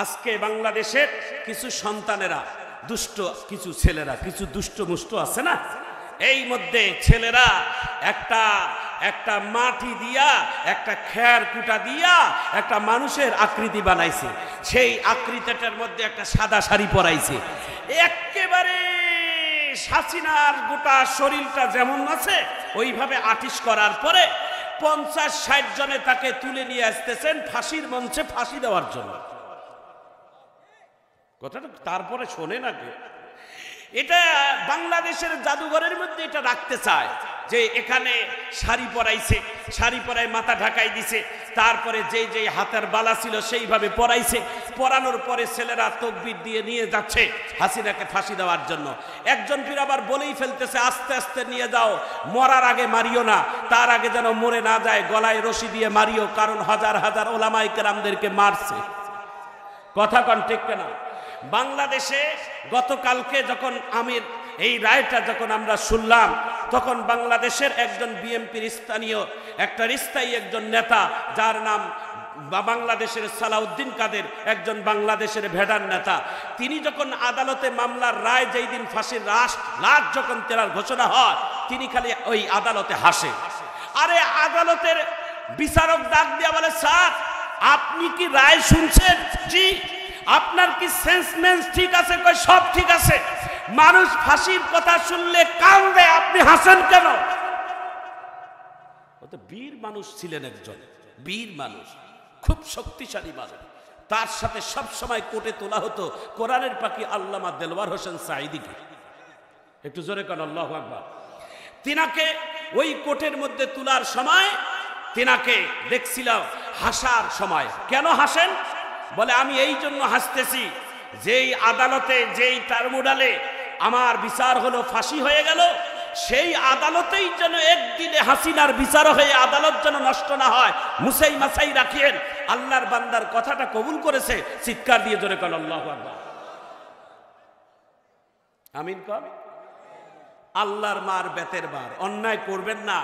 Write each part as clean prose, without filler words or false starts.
আজকে বাংলাদেশের কিছু সন্তানেরা দুষ্ট, কিছু ছেলেরা কিছু দুষ্ট মুষ্ট আছে না, এই মধ্যে ছেলেরা একটা মাটি দিয়া একটা খের কুটা দিয়া একটা মানুষের আকৃতি বানাইছে। সেই আকৃতিটার মধ্যে একটা সাদা শাড়ি পরাইছে। একেবারে হাসিনার গোটা শরীরটা যেমন আছে ওইভাবে আর্টিস্ট করার পরে 50-60 জনে তাকে তুলে নিয়ে আসতেছেন ফাঁসির মঞ্চে ফাঁসি দেওয়ার জন্য। কথাটা তারপরে শোনে না কেউ। এটা বাংলাদেশের জাদুঘরের মধ্যে এটা রাখতে চায় যে এখানে শাড়ি পরাইছে, শাড়ি পরায় মাথা ঢাকাই দিছে, তারপরে যে হাতের বালা ছিল সেইভাবে পরাইছে। পরানোর পরে ছেলেরা তকবীর দিয়ে নিয়ে যাচ্ছে হাসিনাকে ফাঁসি দেওয়ার জন্য। একজন পীর আবার বলেই ফেলতেছে আস্তে আস্তে নিয়ে যাও, মরার আগে মারিও না, তার আগে যেন মরে না যায় গলায় রশি দিয়ে মারিও, কারণ হাজার হাজার ওলামায়ে কেরামদেরকে মারছে। কথা কন ঠিক না? বাংলাদেশে গতকালকে যখন আমির এই রায়টা যখন আমরা শুনলাম, তখন বাংলাদেশের একজন বিএনপির স্থানীয় স্থায়ী একজন নেতা, যার নাম বাংলাদেশের সালাউদ্দিন কাদের, একজন বাংলাদেশের ভেড়ার নেতা, তিনি যখন আদালতে মামলার রায় যেই দিন ফাঁসির লাশ যখন তেরার ঘোষণা হয়, তিনি খালি ওই আদালতে হাসে। আরে আদালতের বিচারক ডাক দিয়া বলে, স্যার আপনি কি রায় শুনছেন? জি। আপনার কি সেন্সমেন্স ঠিক আছে? কই সব ঠিক আছে। মানুষ ফাঁসির কথা শুনলে কান্দে, আপনি হাসেন কেন? ও তো বীর মানুষ ছিলেন, একজন বীর মানুষ, খুব শক্তিশালী মানুষ। তার সাথে সব সময় কোর্টে তোলা হতো কোরআনের পাখি আল্লামা দেলওয়ার হোসেন সাঈদীকে। একটু জোরে কান আল্লাহু আকবার। তিনাকে ওই কোর্টের মধ্যে তোলার সময় তিনাকে দেখছিলাম হাসার সময়। কেন হাসেন? বলে আমি এই জন্য হাসতেছি, যেই আদালতে যেই টার্মুডালে আমার বিচার হলো, ফাঁসি হয়ে গেল, সেই আদালতেই যেন একদিনে হাসিনার বিচার হয়ে আদালত যেন নষ্ট না হয়, মুসাই মাসাই রাখিয়েন। আল্লাহর বান্দার কথাটা কবুল করেছে, চিৎকার দিয়ে জোরে কর আল্লাহু আকবার। আমিন কর। আল্লাহর মার বেতের বার, অন্যায় করবেন না,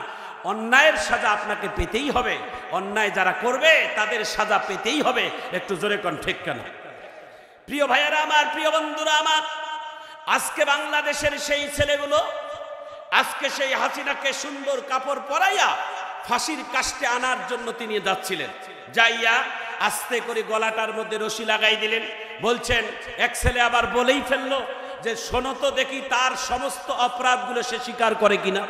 অন্যায়ের সাজা আপনাকে পেতেই হবে। অন্যায় যারা করবে তাদের সাজা পেতেই হবে। একটু জোরে কোন ঠিক কেন? প্রিয় ভাইয়েরা আমার, প্রিয় বন্ধুরা আমার, আজকে বাংলাদেশের সেই ছেলেগুলো আজকে সেই হাসিনাকে সুন্দর কাপড় পরাইয়া ফাঁসির কাস্টে আনার জন্য তিনি যাচ্ছিলেন। যাইয়া আস্তে করে গলাটার মধ্যে রশি লাগাই দিলেন। বলছেন, এক ছেলে আবার বলেই ফেললো যে শোনো তো দেখি তার সমস্ত অপরাধগুলো সে স্বীকার করে কিনা।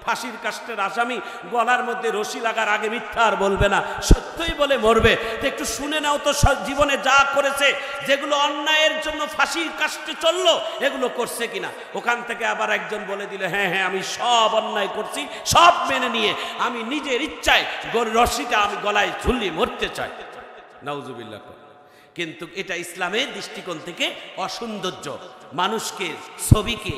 ফাঁসির কাস্টের আসামি গলার মধ্যে রশি লাগার আগে মিথ্যা আর বলবে না, সত্যই বলে মরবে। তো একটু শুনে নাও তো জীবনে যা করেছে, যেগুলো অন্যায়ের জন্য ফাঁসির কাস্টে চললো, এগুলো করছে কিনা। ওখান থেকে আবার একজন বলে দিল, হ্যাঁ হ্যাঁ আমি সব অন্যায় করছি, সব মেনে নিয়ে আমি নিজের ইচ্ছায় রশিটা আমি গলায় ঝুলিয়ে মরতে চাই। নাউজুবিল্লাহ। কিন্তু এটা ইসলামের দৃষ্টিকোণ থেকে অসৌন্দর্য। মানুষকে ছবিকে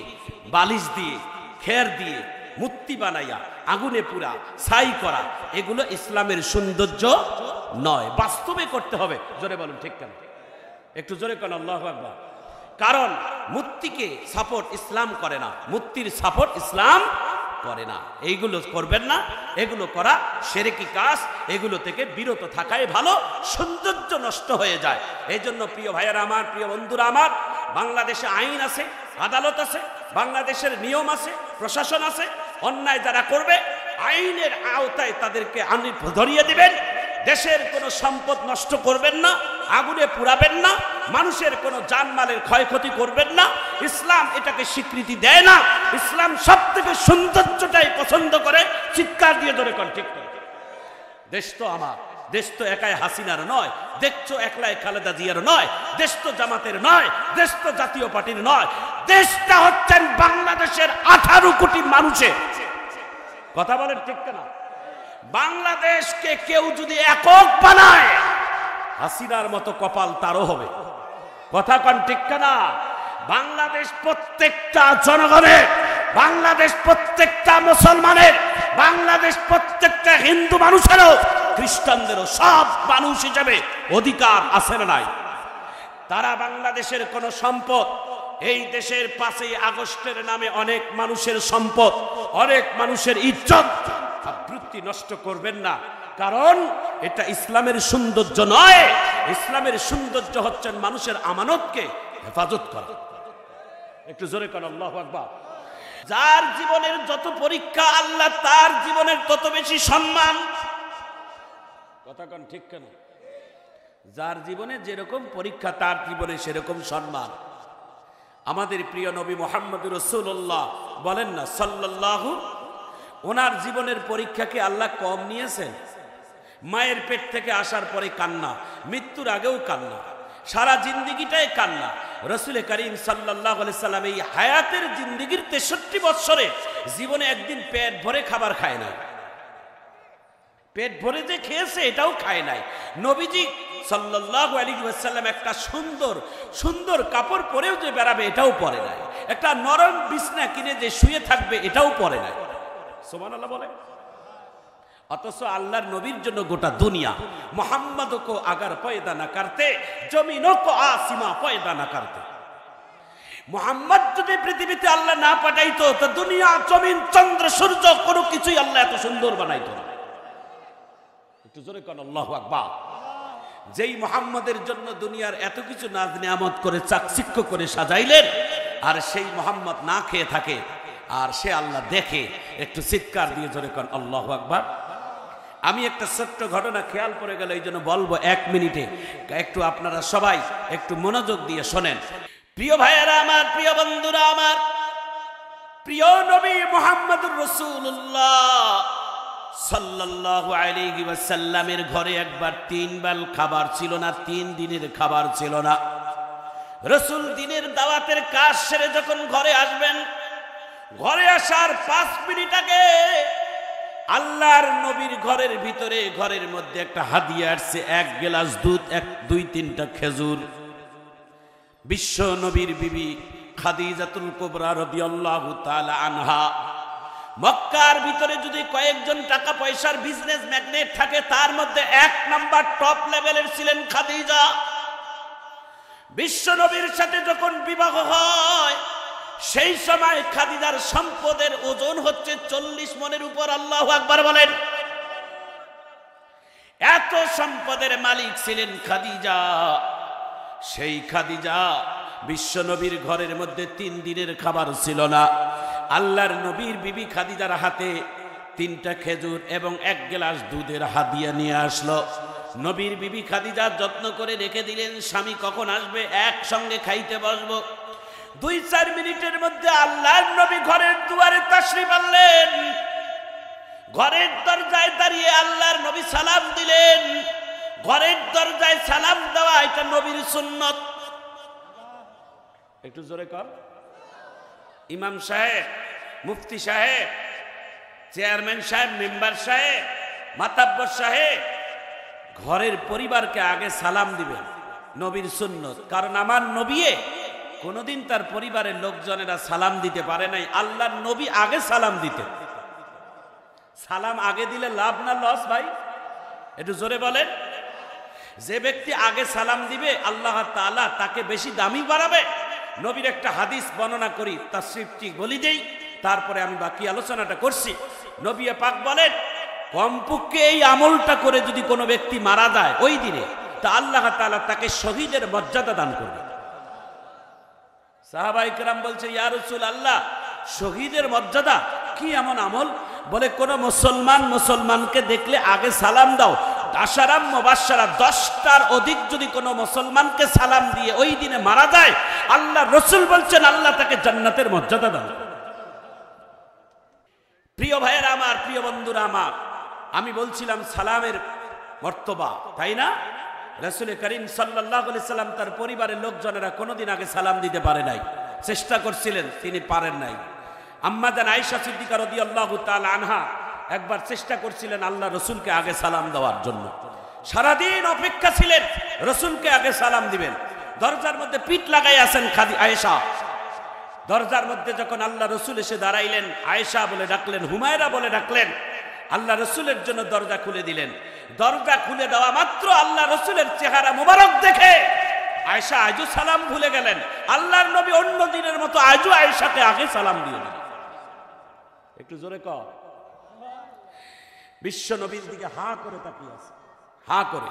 বালিশ দিয়ে খের দিয়ে মূর্তি বানাইয়া আগুনে পুরা ছাই করা, এগুলো ইসলামের সৌন্দর্য নয়। বাস্তবে করতে হবে। জোরে বলুন ঠিক কেন? একটু জোরে কেন আল্লাহু আকবার। কারণ মূর্তিকে সাপোর্ট ইসলাম করে না, মূর্তির সাপোর্ট ইসলাম করে না। এইগুলো করবেন না, এগুলো করা শিরকি কাজ, এগুলো থেকে বিরত থাকাই ভালো। সৌন্দর্য নষ্ট হয়ে যায়। এই জন্য প্রিয় ভাইয়েরা আমার, প্রিয় বন্ধুরা আমার, বাংলাদেশে আইন আছে, আদালত আছে, বাংলাদেশের নিয়ম আছে, প্রশাসন আছে। অন্যায় যারা করবে আইনের আওতায় তাদেরকে ধরিয়ে দিবেন। দেশের কোনো সম্পদ নষ্ট করবেন না, আগুনে পুড়াবেন না, মানুষের কোনো জানমালের ক্ষয়ক্ষতি করবেন না। ইসলাম এটাকে স্বীকৃতি দেয় না। ইসলাম সব থেকে সৌন্দর্যটাই পছন্দ করে। চিৎকার দিয়ে ধরে কোন ঠিক করে? দেশ তো আমার, দেশ তো একাই হাসিনার নয়, দেশ তো একলাই খালেদা জিয়ার নয়, দেশ তো জামাতের নয়, দেশ তো জাতীয় পার্টির নয়, দেশটা হচ্ছেন বাংলাদেশের 18 কোটি মানুষের। কথা বলেন ঠিক না? বাংলাদেশকে কেউ যদি একক বানায়, হাসিনার মতো কপাল তারও হবে। কথা কন ঠিক না? বাংলাদেশ প্রত্যেকটা জনগণের, বাংলাদেশ প্রত্যেকটা মুসলমানের, বাংলাদেশ প্রত্যেকটা হিন্দু মানুষেরও, খ্রিস্টানদেরও, সব মানুষ হিসেবে অধিকার আছে না নাই? তারা বাংলাদেশের কোন সম্পদ, এই দেশের 5ই আগস্টের নামে অনেক মানুষের সম্পদ, অনেক মানুষের ইজ্জত, আবৃত্তি নষ্ট করবেন না। কারণ এটা ইসলামের সৌন্দর্য নয়। ইসলামের সৌন্দর্য হচ্ছেন মানুষের আমানতকে হেফাজত করা। একটু জোরে করেন আল্লাহু আকবার। যার জীবনের যত পরীক্ষা, আল্লাহ তার জীবনের তত বেশি সম্মান। কথা কোন ঠিক কেন? যার জীবনে যেরকম পরীক্ষা, তার জীবনে সেরকম সম্মান। আমাদের প্রিয় নবী মুহাম্মদ রাসূলুল্লাহ বলেন না সাল্লাল্লাহু, ওনার জীবনের পরীক্ষাকে আল্লাহ কম নিয়েছেন? মায়ের পেট থেকে আসার পরে কান্না, মৃত্যুর আগেও কান্না, সারা জিন্দিগিটাই কান্না। রাসূল করিম সাল্লাল্লাহু আলাইহি সাল্লাম এই হায়াতের জিন্দিগির 63 বছরে জীবনে একদিন পেট ভরে খাবার খায় না। পেট ভরে যে খেয়েছে এটাও খায় নাই। নবীজি সাল্লাল্লাহু আলাইহি ওয়াসাল্লাম একটা সুন্দর সুন্দর কাপড় পরেও যে বেরাবে এটাও পরে নাই। একটা নরম বিছনা কিনে যে শুয়ে থাকবে এটাও পরে নাই। সুবহানাল্লাহ বলে। অথচ আল্লাহর নবীর জন্য গোটা দুনিয়া, মোহাম্মদ কো আগার পয়দা না করতে জমিনও কো আসিমা পয়দা না করতে। মোহাম্মদ যদি পৃথিবীতে আল্লাহ না পাঠাইতো তো দুনিয়া, জমিন, চন্দ্র, সূর্য কোনো কিছুই আল্লাহ এত সুন্দর বানাইতো না। একটু জোরে কোন আল্লাহু আকবার। যেই মোহাম্মদের জন্য দুনিয়ার এত কিছু নাজ নিয়ামত করে চাকচিক্য করে সাজাইলেন, আর সেই মোহাম্মদ না খেয়ে থাকে আর সে আল্লাহ দেখে। একটু চিৎকার দিয়ে জোরে কোন আল্লাহু আকবার। আমি একটা ছোট্ট ঘটনা খেয়াল করে গেল, এই জন্য বলবো 1 মিনিটে, একটু আপনারা সবাই একটু মনোযোগ দিয়ে শোনেন। প্রিয় ভাইয়েরা আমার, প্রিয় বন্ধুরা আমার, প্রিয় নবী মুহাম্মদুর রাসূলুল্লাহ সাল্লাল্লাহু আলাইহি ওয়াসাল্লামের ঘরে একবার 3 বেল খাবার ছিল না, 3 দিনের খাবার ছিল না। রাসূল দিনের দাওয়াতের কাজ সেরে যখন ঘরে আসবেন, ঘরে আসার 5 মিনিট আগে আল্লাহর নবীর ঘরের ভিতরে, ঘরের মধ্যে একটা হাদিয়া আসছে, 1 গ্লাস দুধ, 2-3টা খেজুর। বিশ্ব নবীর বিবি খাদিজাতুল কুবরা রাদিয়াল্লাহু তাআলা আনহা। মক্কার ভিতরে যদি কয়েকজন টাকা পয়সার বিজনেস ম্যাগনেট থাকে, তার মধ্যে 1 নাম্বার টপ লেভেলের ছিলেন খাদিজা। বিশ্ব নবীর সাথে যখন বিবাহ হয়, সেই সময় খাদিজার সম্পদের ওজন হচ্ছে 40 মণের উপর। আল্লাহু আকবার বলেন। এত সম্পদের মালিক ছিলেন খাদিজা। সেই খাদিজা, বিশ্ব নবীর ঘরের মধ্যে 3 দিনের খাবার ছিল না। আল্লাহর নবীর বিবি খাদিজার হাতে 3টা খেজুর এবং 1 গ্লাস দুধের হাদিয়া নিয়ে আসলো। নবীর বিবি খাদিজা যত্ন করে রেখে দিলেন, স্বামী কখন আসবে, একসঙ্গে খাইতে বসবো। 2-4 মিনিটের মধ্যে আল্লাহর নবী ঘরের দুয়ারে তাশরিফ আনলেন। ঘরের দরজায় দাঁড়িয়ে আল্লাহর নবী সালাম দিলেন। ঘরের দরজায় সালাম দেওয়া এটা নবীর সুন্নত। একটু জোরে কর। ইমাম সাহেব, মুফতি সাহেব, চেয়ারম্যান সাহেব, মেম্বার সাহেব, মাতাব্বর সাহেব, ঘরের পরিবারকে আগে সালাম দিবেন, নবীর সুন্নত। কারণ আমার নবী কোনদিন তার পরিবারের লোকজনেরা সালাম দিতে পারে নাই, আল্লাহর নবী আগে সালাম দিতেন। সালাম আগে দিলে লাভ না লস ভাই? একটু জোরে বলেন। যে ব্যক্তি আগে সালাম দিবে আল্লাহ তাআলা তাকে বেশি দামি বাড়াবে। নবীর একটা হাদিস বর্ণনা করি, তাশরিফটি বলি দেই, তারপরে আমি বাকি আলোচনাটা করছি। নবী পাক বলেন, কমপক্ষে এই আমলটা করে যদি কোনো ব্যক্তি মারা যায় ওই দিনে, তা আল্লাহ তাআলা তাকে শহীদের মর্যাদা দান করবে। সাহাবায়ে কেরাম বলছে, ইয়া রাসূলুল্লাহ, শহীদের মর্যাদা কি এমন আমল? বলে, কোন মুসলমানকে দেখলে আগে সালাম দাও। আশারাম মুবাশশারা 10টার অধিক যদি কোনো মুসলমানকে সালাম দিয়ে ওই দিনে মারা যায়, আল্লাহ রাসূল বলছেন আল্লাহ তাকে জান্নাতের মর্যাদা দান। প্রিয় ভাইয়েরা আমার, প্রিয় বন্ধুরা আমার, আমি বলছিলাম সালামের মর্তবা, তাই না? রাসূল করিম সাল্লাল্লাহু আলাইহি সাল্লাম তার পরিবারের লোকজনেরা কোনোদিন আগে সালাম দিতে পারে নাই, চেষ্টা করছিলেন, তিনি পারেন নাই। আম্মা জান আয়েশা সিদ্দিকা রাদিয়াল্লাহু তাআলা আনহা একবার চেষ্টা করছিলেন আল্লাহ রসুলকে আগে সালাম দেওয়ার জন্য। সারাদিন অপেক্ষা ছিলেন রসুলকে আগে সালাম দিবেন। দরজার মধ্যে পিঠ লাগাই আছেন আয়েশা। দরজার মধ্যে যখন আল্লাহ রসুল এসে দাঁড়াইলেন, আয়েশা বলে ডাকলেন, হুমায়রা বলে ডাকলেন, আল্লাহ রসুলের জন্য দরজা খুলে দিলেন। দরজা খুলে দেওয়া মাত্র আল্লাহ রসুলের চেহারা মুবারক দেখে আয়েশা আজও সালাম ভুলে গেলেন। আল্লাহর নবী অন্য দিনের মতো আজও আয়েশাকে আগে সালাম দিয়ে দিলেন। একটু জোরে কর। বিশ্ব নবীর দিকে হা করে তাকিয়ে আছে, হা করে।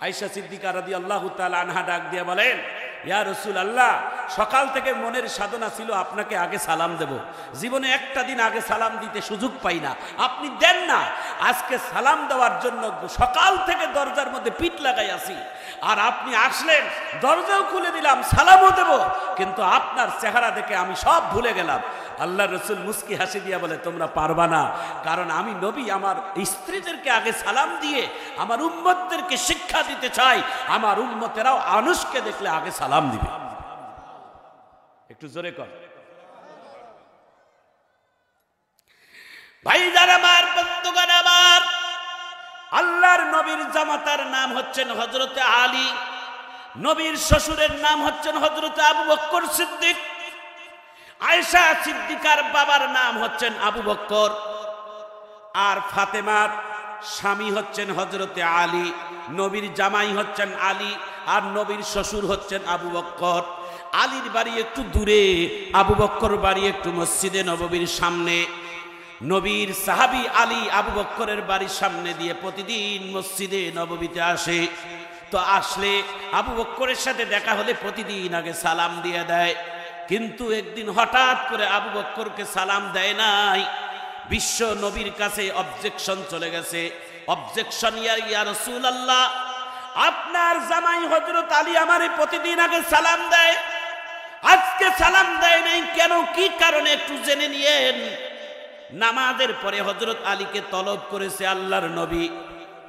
আয়েশা সিদ্দিকা রাদিয়াল্লাহু তাআলা আনহা ডাক দিয়ে বলেন, ইয়া রাসূলুল্লাহ, সকাল থেকে মনের সাধনা ছিল আপনাকে আগে সালাম দেব, জীবনে একটা দিন আগে সালাম দিতে সুযোগ পাই না, আপনি দেন না। আজকে সালাম দেওয়ার জন্য সকাল থেকে দরজার মধ্যে পিঠ লাগাই আছি, আর আপনি আসলেন, দরজাও খুলে দিলাম, সালামও দেব, কিন্তু আপনার চেহারা দেখে আমি সব ভুলে গেলাম। আল্লাহ রসুল মুস্কি হাসি দিয়া বলে, তোমরা পারবা না, কারণ আমি নবী আমার স্ত্রীদেরকে আগে সালাম দিয়ে আমার উম্মতদেরকে শিক্ষা দিতে চাই, আমার উম্মতেরাও আনুষকে দেখলে আগে সালাম দিবে। একটু জোরে কর। ভাইজান আমার, বন্ধুগণ আমার, আল্লাহর নবীর জামাতার নাম হচ্ছেন হযরতে আলী, নবীর শ্বশুরের নাম হচ্ছেন হযরতে আবু বকর সিদ্দিক, আয়েশা সিদ্দিকার বাবার নাম হচ্ছেন আবু বকর, আর ফাতেমার স্বামী হচ্ছেন হযরতে আলী, নবীর জামাই হচ্ছেন আলী, আর নবীর শ্বশুর হচ্ছেন আবু বকর। আলীর বাড়ি একটু দূরে, আবু বকর বাড়ি একটু মসজিদে নববীর সামনে। নবীর সাহাবী আলী আবু বকরের বাড়ির সামনে দিয়ে প্রতিদিন মসজিদে নববীতে আসে, তো আসলে আবু বকরের সাথে দেখা হলে প্রতিদিন আগে সালাম দিয়ে দেয়। কিন্তু একদিন হঠাৎ করে আবু বকরকে সালাম দেয় নাই, বিশ্ব নবীর কাছে অবজেকশন চলে গেছে। অবজেকশন, ইয়া রাসূলুল্লাহ, আপনার জামাই হযরত আলী আমারে প্রতিদিন আগে সালাম দেয়, আজকে সালাম দেয় নাই কেন, কি কারণে একটু জেনে নিয়েন। নামাজের পরে হযরত আলীকে তলব করেছে আল্লাহর নবী,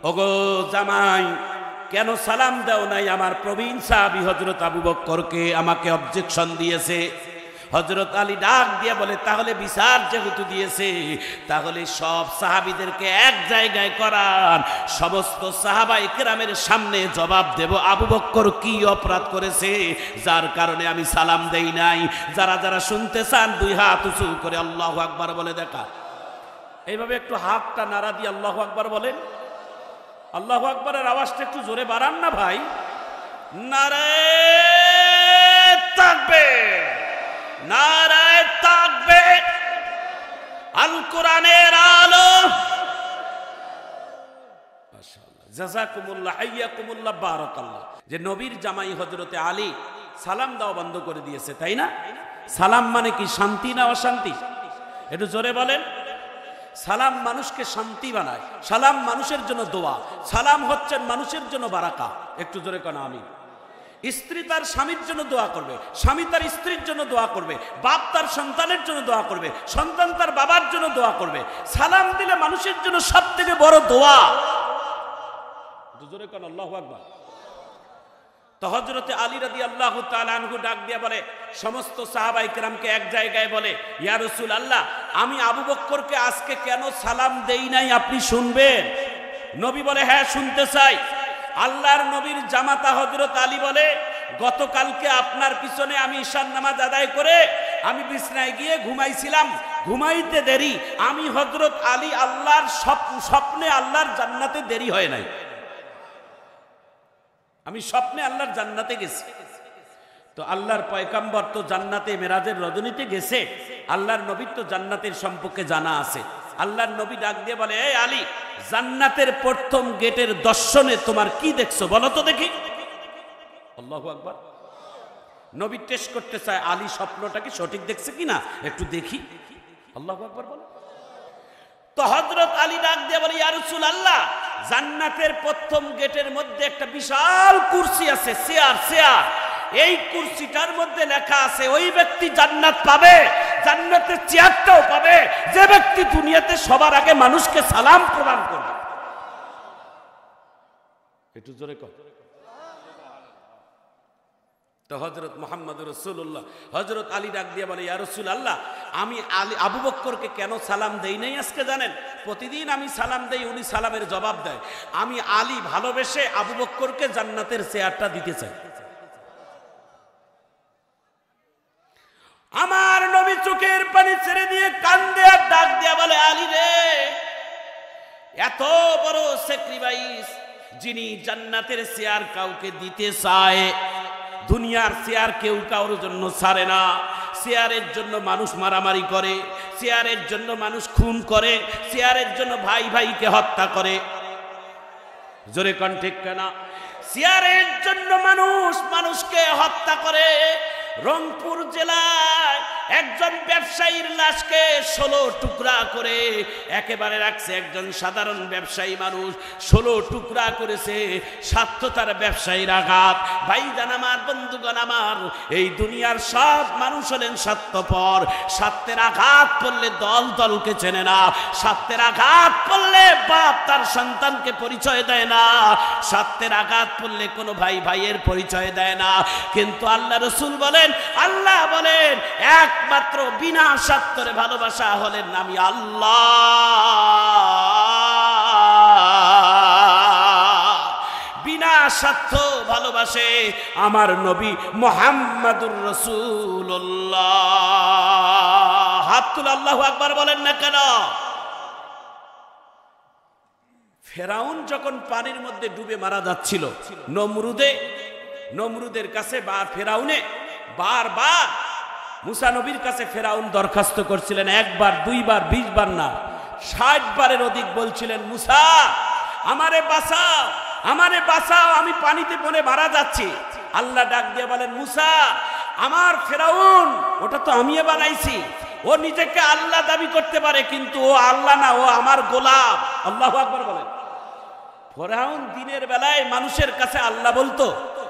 ওগো জামাই, কেন সালাম দাও নাই আমার প্রবীণ সাহাবী হযরত আবু বকরকে, আমাকে অবজেকশন দিয়েছে। হযরত আলী ডাক দিয়ে বলে, তাহলে বিচার যেহেতু দিয়েছে, তাহলে সব সাহাবীদেরকে এক জায়গায় করান, সমস্ত সাহাবায়ে কেরামের সামনে জবাব দেব আবু বকর কি অপরাধ করেছে যার কারণে আমি সালাম দেই নাই। যারা যারা শুনতে চান দুই হাত উঁচু করে আল্লাহু আকবার বলে দেখা। এইভাবে একটু হাতটা নাড়া দিয়ে আল্লাহু আকবার বলেন। আল্লাহু আকবারের আওয়াজটা একটু জোরে বাড়ান না ভাই। নারায়ে তাকবীর, নারায়ে তাকবীর, আল কোরআনের আলো। মাশাআল্লাহ, জাযাকুমুল্লাহ, হাইয়াকুমুল্লাহ, বারাকাল্লাহ। যে নবীর জামাই হযরতে আলী সালাম দেওয়া বন্ধ করে দিয়েছে, তাই না? সালাম মানে কি, শান্তি না অশান্তি? একটু জোরে বলেন। সালাম মানুষকে শান্তি বানায়, সালাম মানুষের জন্য দোয়া, সালাম হচ্ছে মানুষের জন্য বারাকা। একটু জোরে কেন আমিন। স্ত্রী তার স্বামীর জন্য দোয়া করবে, স্বামী তার স্ত্রীর জন্য দোয়া করবে, বাপ তার সন্তানের জন্য দোয়া করবে, সন্তান তার বাবার জন্য দোয়া করবে। সালাম দিলে মানুষের জন্য সব থেকে বড় দোয়া। একটু জোরে কেন আল্লাহু আকবার। তো হযরতে আলী রাদিয়াল্লাহু তাআলা আনহু ডাক দিয়ে বলে, সমস্ত সাহাবায়ে কেরামকে এক জায়গায় বলে, ইয়া রাসূলুল্লাহ, আমি আবু বকরকে আজকে কেন সালাম দেই নাই আপনি শুনবেন? নবী বলে, হ্যাঁ শুনতে চাই। আল্লাহর নবীর জামাতা হযরত আলী বলে, গতকালকে আপনার পিছনে আমি ঈশার নামাজ আদায় করে আমি বিছনায় গিয়ে ঘুমাইছিলাম, ঘুমাইতে দেরি, আমি হযরত আলী আল্লাহর স্বপ্নে আল্লাহর জান্নাতে দেরি হয় নাই, আমি স্বপ্নে আল্লাহর জান্নাতে গেছি। তো আল্লাহর পয়গম্বর তো জান্নাতে মেরাজের রজনীতে গেছে, আল্লাহর নবীর তো জান্নাতের সম্পর্কে জানা আছে। আল্লাহর নবী ডাক দিয়ে বলে, এই আলী, জান্নাতের প্রথম গেটের দর্শনে তোমার কি দেখছো বলো তো দেখি। আল্লাহু আকবার। নবী টেস্ট করতে চায় আলী স্বপ্নটাকে সঠিক দেখছে কিনা, একটু দেখি। আল্লাহু আকবার বলো। তো হযরত আলী ডাক দিয়ে বলে, ইয়া রাসূলুল্লাহ, জান্নাতের প্রথম গেটের মধ্যে একটা বিশাল কুরসি আছে, চেয়ার। এই কুরসিটার মধ্যে লেখা আছে ওই ব্যক্তি জান্নাত পাবে, জান্নাতের চেয়ারটাও পাবে যে ব্যক্তি দুনিয়াতে সবার আগে মানুষকে সালাম প্রদান করবে। একটু জোরে কর। তো হযরত মুহাম্মদুর রাসূলুল্লাহ, হযরত আলী ডাক দিয়ে বলে, ইয়া রাসূলুল্লাহ, আমি আবু বকরকে কেন সালাম দেই নাই আজকে জানেন? প্রতিদিন আমি সালাম দেই, উনি সালামের জবাব দেয়। আমি আলী ভালোবেসে আবু বকরকে জান্নাতের চেয়ারটা দিতে চাই। আমার নবী চোখের পানি ছেড়ে দিয়ে কান্দে আর ডাক দিয়া বলে, আলী রে, এত বড় স্যাক্রিফাইস, যিনি জান্নাতের চেয়ার কাউকে দিতে চায়, দুনিয়ার চেয়ার কেউ কারোর জন্য ছাড়ে না, চেয়ারের জন্য মানুষ মারামারি করে, চেয়ারের জন্য মানুষ খুন করে, চেয়ারের জন্য ভাই ভাইকে হত্যা করে। জোরে কোন ঠিক কিনা? চেয়ারের জন্য মানুষ মানুষকে হত্যা করে। রংপুর জেলায় একজন ব্যবসায়ীর লাশকে 16 টুকরা করে একেবারে রাখছে। একজন সাধারণ ব্যবসায়ী মানুষ 16 টুকরা করেছে। স্বার্থতার ব্যবসায়ীর আঘাত। ভাইজান আমার, বন্ধুগণ আমার, এই দুনিয়ার সব মানুষ হলেন স্বার্থপর। স্বার্থের আঘাত পড়লে দল দলকে চেনে না, স্বার্থের আঘাত পড়লে বাপ তার সন্তানকে পরিচয় দেয় না, স্বার্থের আঘাত পড়লে কোনো ভাই ভাইয়ের পরিচয় দেয় না। কিন্তু আল্লাহ রাসূল বলেন, আল্লাহ বলেন, একমাত্র বিনা স্বার্থে ভালোবাসা হলেন আমি আল্লাহ। বিনা স্বার্থ ভালোবাসে আমার নবী মুহাম্মাদুর রাসূলুল্লাহ। হাত তুলে আল্লাহু আকবার বলেন না কেন? ফেরাউন যখন পানির মধ্যে ডুবে মারা যাচ্ছিল, নমরুদের কাছে বা ফেরাউনে বারবার মুসা নবীর কাছে ফেরাউন দরখাস্ত করছিলেন। একবার, দুইবার, 20 বার না, 60 বারের অধিক বলছিলেন, মুসা আমারে বাঁচাও, আমারে বাঁচাও, আমি পানিতে পড়ে মারা যাচ্ছি। আল্লাহ ডাক দিয়ে বলেন, মুসা আমার ফেরাউন ওটা তো আমি বানাইছি, ও নিজেকে আল্লাহ দাবি করতে পারে কিন্তু ও আল্লাহ না, ও আমার গোলাম। আল্লাহু আকবার বলেন। ফেরাউন দিনের বেলায় মানুষের কাছে আল্লাহ বলতো,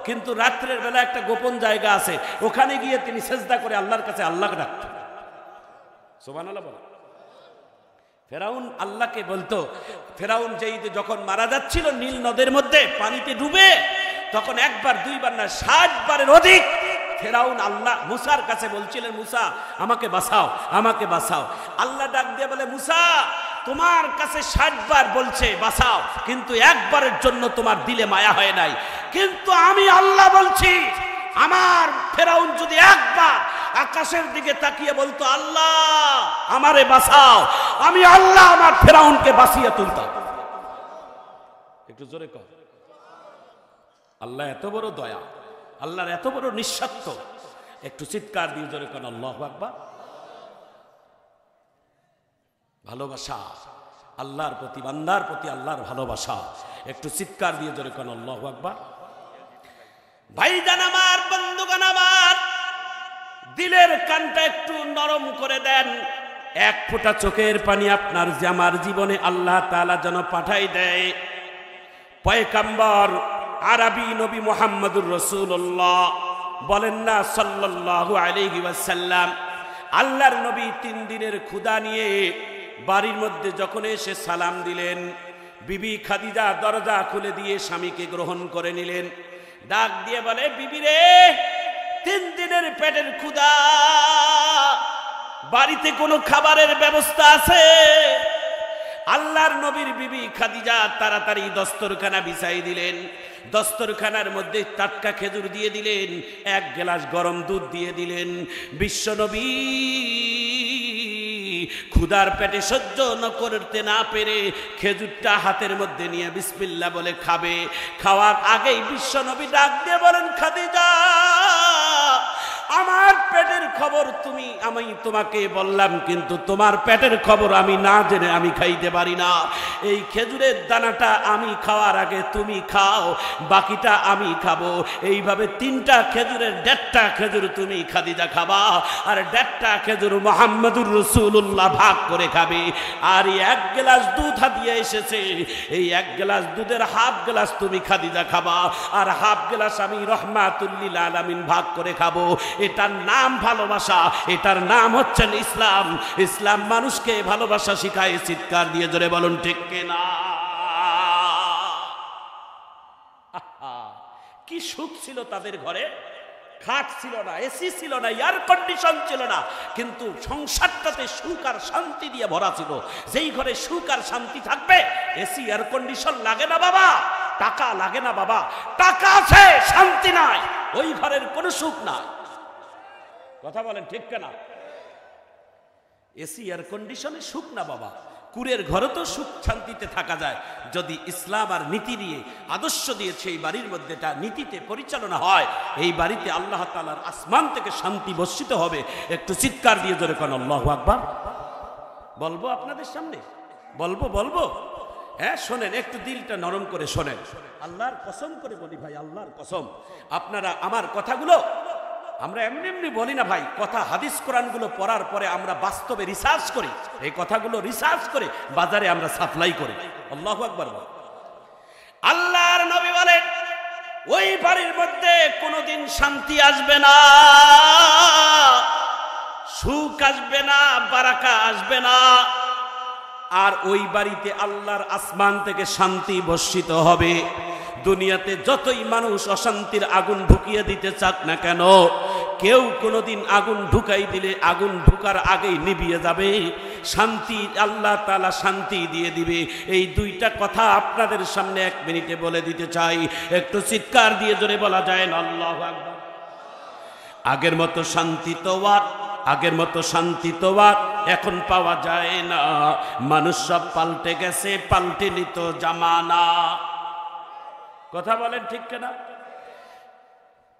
কিন্তু রাত্রের বেলা একটা গোপন জায়গা আছে, ওখানে গিয়ে তিনি সেজদা করে আল্লাহর কাছে আল্লাহকে ডাকতেন। সুবহানাল্লাহ বলেন। ফেরাউন আল্লাহকে বলতো। ফেরাউন যখন মারা যাচ্ছিল নীল নদের মধ্যে পানিতে ডুবে, তখন একবার, দুইবার না, 60 বারের অধিক ফেরাউন আল্লাহ মুসার কাছে বলছিলেন, মুসা আমাকে বাঁচাও, আমাকে বাঁচাও। আল্লাহ ডাক দিয়ে বলে, মুসা তোমার কাছে 60 বার বলছে বাঁচাও, কিন্তু একবারের জন্য তোমার দিলে মায়া হয় নাই। কিন্তু আমি আল্লাহ বলছি, আমার ফেরাউন যদি একবার আকাশের দিকে তাকিয়ে বলতো আল্লাহ আমারে বাঁচাও, আমি আল্লাহ আমার ফেরাউনকে বাঁচিয়ে তুলতাম। একটু জোরে কর। আল্লাহ এত বড় দয়া, আল্লাহর এত বড় নিঃস্বার্থ। একটু চিৎকার দিয়ে জোরে কর আল্লাহু আকবার। ভালোবাসা আল্লাহর প্রতি, বান্দার প্রতি আল্লাহর ভালোবাসা। একটু চিৎকার দিয়ে জোরে কর আল্লাহু আকবার। ভাইজান আমার, বন্ধুগণ আমার, দিলের কানটা একটু নরম করে দেন। এক ফোঁটা চোখের পানি আপনার আমার জীবনে আল্লাহ তাআলা যেন পাঠাই দেয়। পয়গম্বর আরবি নবী মুহাম্মদুর রাসূলুল্লাহ বলেন না সাল্লাল্লাহু আলাইহি ওয়াসাল্লাম, আল্লাহর নবী 3 দিনের ক্ষুধা নিয়ে বাড়ির মধ্যে যখন এসে সালাম দিলেন, বিবি খাদিজা দরজা খুলে দিয়ে স্বামীকে গ্রহণ করে নিলেন। ডাক দিয়ে বলে, বিবি রে 3 দিনের পেটের ক্ষুধা, বাড়িতে কোনো খাবারের ব্যবস্থা আছে? আল্লাহর নবীর বিবি খাদিজা তাড়াতাড়ি দস্তরখানা বিছাই দিলেন। দস্তরখানার মধ্যে টাটকা খেজুর দিয়ে দিলেন, 1 গ্লাস গরম দুধ দিয়ে দিলেন। বিশ্ব নবী ক্ষুধার পেটে সহ্য করতে না পেরে খেজুরটা হাতের মধ্যে নিয়ে বিসমিল্লাহ বলে খাবে। খাওয়ার আগেই বিশ্ব নবী ডাক দিয়ে বলেন, খাদিজা আমার পেটের খবর আমি তোমাকে বললাম, কিন্তু তোমার পেটের খবর আমি না জেনে আমি খাইতে পারি না। এই খেজুরের দানাটা আমি খাওয়ার আগে তুমি খাও, বাকিটা আমি খাবো। এইভাবে 3টা খেজুরের 1.5টা খেজুর তুমি খাদিজা খাবা, আর 1.5টা খেজুর মুহাম্মদুর রাসূলুল্লাহ ভাগ করে খাবে। আর 1 গ্লাস দুধ হাতিয়ে এসেছে, এই 1 গ্লাস দুধের হাফ গ্লাস তুমি খাদিজা খাবা, আর হাফ গ্লাস আমি রাহমাতুল লিল আলামিন ভাগ করে খাবো। এটার নাম ভালোবাসা, এটার নাম হচ্ছে ইসলাম। ইসলাম মানুষকে ভালোবাসা শিখায়। চিৎকার দিয়ে জোরে বলুন ঠিক কিনা? কি সুখ ছিল তাদের ঘরে। খাট ছিল না, এসি ছিল না, এয়ার কন্ডিশন ছিল না, কিন্তু সংসারটাতে সুখ আর শান্তি দিয়ে ভরা ছিল। যেই ঘরে সুখ আর শান্তি থাকবে, এসি এয়ার কন্ডিশন লাগে না বাবা, টাকা লাগে না বাবা। টাকা আছে, শান্তি নাই, ওই ঘরের কোনো সুখ নাই। কথা বলেন ঠিক কিনা? এসি এয়ার কন্ডিশনে সুখ না বাবা, কুরের ঘরে তো সুখ শান্তিতে থাকা যায়, যদি ইসলাম আর নীতি দিয়ে আদর্শ দিয়েছে এই বাড়ির মধ্যে তা নীতিতে পরিচালনা হয়, এই বাড়িতে আল্লাহ তাআলার আসমান থেকে শান্তি বর্ষিত হবে। একটু চিৎকার দিয়ে জোরে কোন আল্লাহু আকবার। বলবো আপনাদের সামনে, বলবো হ্যাঁ, শোনেন, একটু দিলটা নরম করে শোনেন। আল্লাহর কসম করে বলি ভাই, আল্লাহর কসম, আপনারা আমার কথাগুলো আমরা এমনি এমনি বলি না ভাই, কথা হাদিস কোরআনগুলো পড়ার পরে আমরা বাস্তবে রিসার্চ করি, এই কথাগুলো রিসার্চ করে বাজারে আমরা সাপ্লাই করি। আল্লাহু আকবার। আল্লাহর নবী বলেন ওই বাড়ির মধ্যে কোনোদিন শান্তি আসবে না, সুখ আসবে না, বারাকা আসবে না, আর ওই বাড়িতে আল্লাহর আসমান থেকে শান্তি বর্ষিত হবে। দুনিয়াতে যতই মানুষ অশান্তির আগুন ঢুকিয়ে দিতে চাক না কেন, কেউ কোনোদিন আগুন ঢুকাই দিলে আগুন ঢুকার আগেই নিভিয়ে যাবে। শান্তি আল্লাহ তাআলা শান্তি দিয়ে দিবে। এই দুইটা কথা আপনাদের সামনে 1 মিনিটে বলে দিতে চাই, একটু চিৎকার দিয়ে জোরে বলা যায় না আল্লাহু আকবার। আগের মতো শান্তি তো আর এখন পাওয়া যায় না। মানুষ সব পাল্টে গেছে, পাল্টে নিত জামানা। কথা বলেন ঠিক কিনা?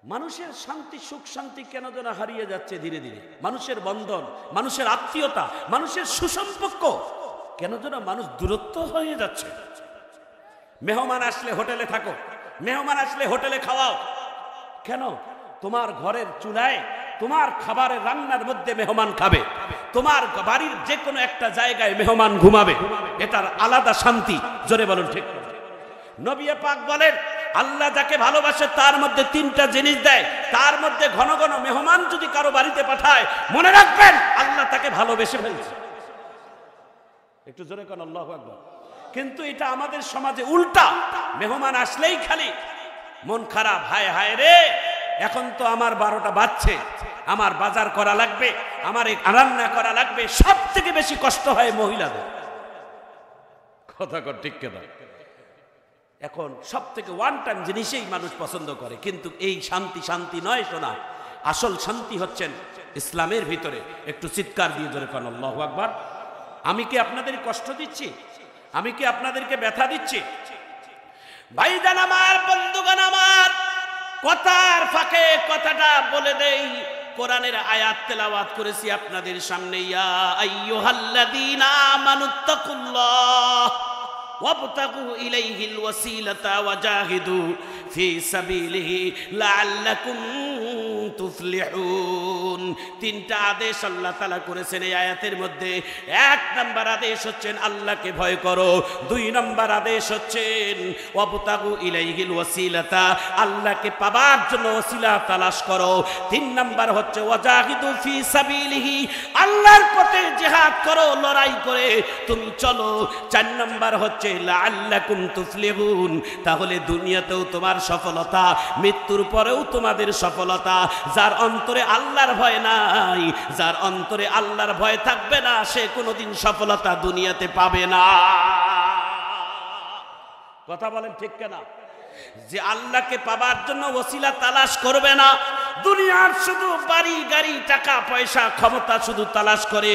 মানুষের শান্তি, সুখ শান্তি কেন যেন হারিয়ে যাচ্ছে ধীরে ধীরে। মানুষের বন্ধন, মানুষের আত্মীয়তা, মানুষের সুসম্পর্ক কেন যেন মানুষ দূরত্ব হয়ে যাচ্ছে। মেহমান আসলে হোটেলে থাকো, মেহমান আসলে হোটেলে খাওয়াও। কেন? তোমার ঘরের চুলায় তোমার খাবারের রান্নার মধ্যে মেহমান খাবে, তোমার বাড়ির যে কোনো একটা জায়গায় মেহমান ঘুমাবে, এটার আলাদা শান্তি। জোরে বলুন ঠিক। নবী পাক বলেন আল্লাহ যাকে ভালোবাসে তার মধ্যে 3টা জিনিস দেয়, তার মধ্যে ঘন ঘন মেহমান যদি কারো বাড়িতে পাঠায়, মনে রাখবেন আল্লাহ তাকে ভালোবেসে ফেলছে। একটু জোরে কোন আল্লাহু আকবার। কিন্তু এটা আমাদের সমাজে উল্টা, মেহমান আসলেই খালি মন খারাপ, হায় হায় রে, এখন তো আমার 12টা বাজছে, আমার বাজার করা লাগবে, আমার রান্না করা লাগবে। সব থেকে বেশি কষ্ট হয় মহিলাদের। কথা কর ঠিক কেনা? এখন সব থেকে ওয়ান টাইম জিনিসেই মানুষ পছন্দ করে, কিন্তু এই শান্তি নয় শোনা। আসল শান্তি হচ্ছেন ইসলামের ভিতরে। একটু চিৎকার দিয়ে জোরে কোন আল্লাহু আকবার। আমি কি আপনাদের কষ্ট দিচ্ছি? আমি কি আপনাদেরকে ব্যথা দিচ্ছি? ভাইজান আমার, বন্ধুগণ আমার, কথার ফাঁকে কথাটা বলে দেই। কোরআনের আয়াত তেলাওয়াত করেছি আপনাদের সামনে, ইয়া আইয়ুহাল্লাযীনা আমানুত্তাকুল্লাহ ওয়াবতাগু ইলাইহিল ওয়াসিলাতা ওয়াজাহিদু ফি সাবিলিহি লাআল্লাকুম তুফলিহুন। 3টা আদেশ আল্লাহ তাআলা করেছেন এই আয়াতের মধ্যে। 1 নম্বর আদেশ হচ্ছেন আল্লাহকে ভয় করো, 2 নম্বর আদেশ হচ্ছেন ওয়াবতাগু ইলাইহিল ওয়াসিলাতা, আল্লাহকে পাবার জন্য ওসিলা তালাশ করো। 3 নম্বর হচ্ছে ওয়াজাহিদু ফি সাবিলিহি, আল্লাহর পথে জিহাদ করো, লড়াই করে তুমি চলো। 4 নম্বর হচ্ছে লাআল্লাকুম তুফলিহুন, তাহলে দুনিয়াতেও তোমার সফলতা, মৃত্যুর পরেও তোমাদের সফলতা। যার অন্তরে আল্লাহর ভয় নাই, যার অন্তরে আল্লাহর ভয় থাকবে না, সে কোনোদিন সফলতা দুনিয়াতে পাবে না। কথা বলেন ঠিক কিনা? যে আল্লাহকে পাবার জন্য ওসিলা তালাশ করবে না, দুনিয়ার শুধু বাড়ি গাড়ি, টাকা পয়সা, ক্ষমতা শুধু তালাশ করে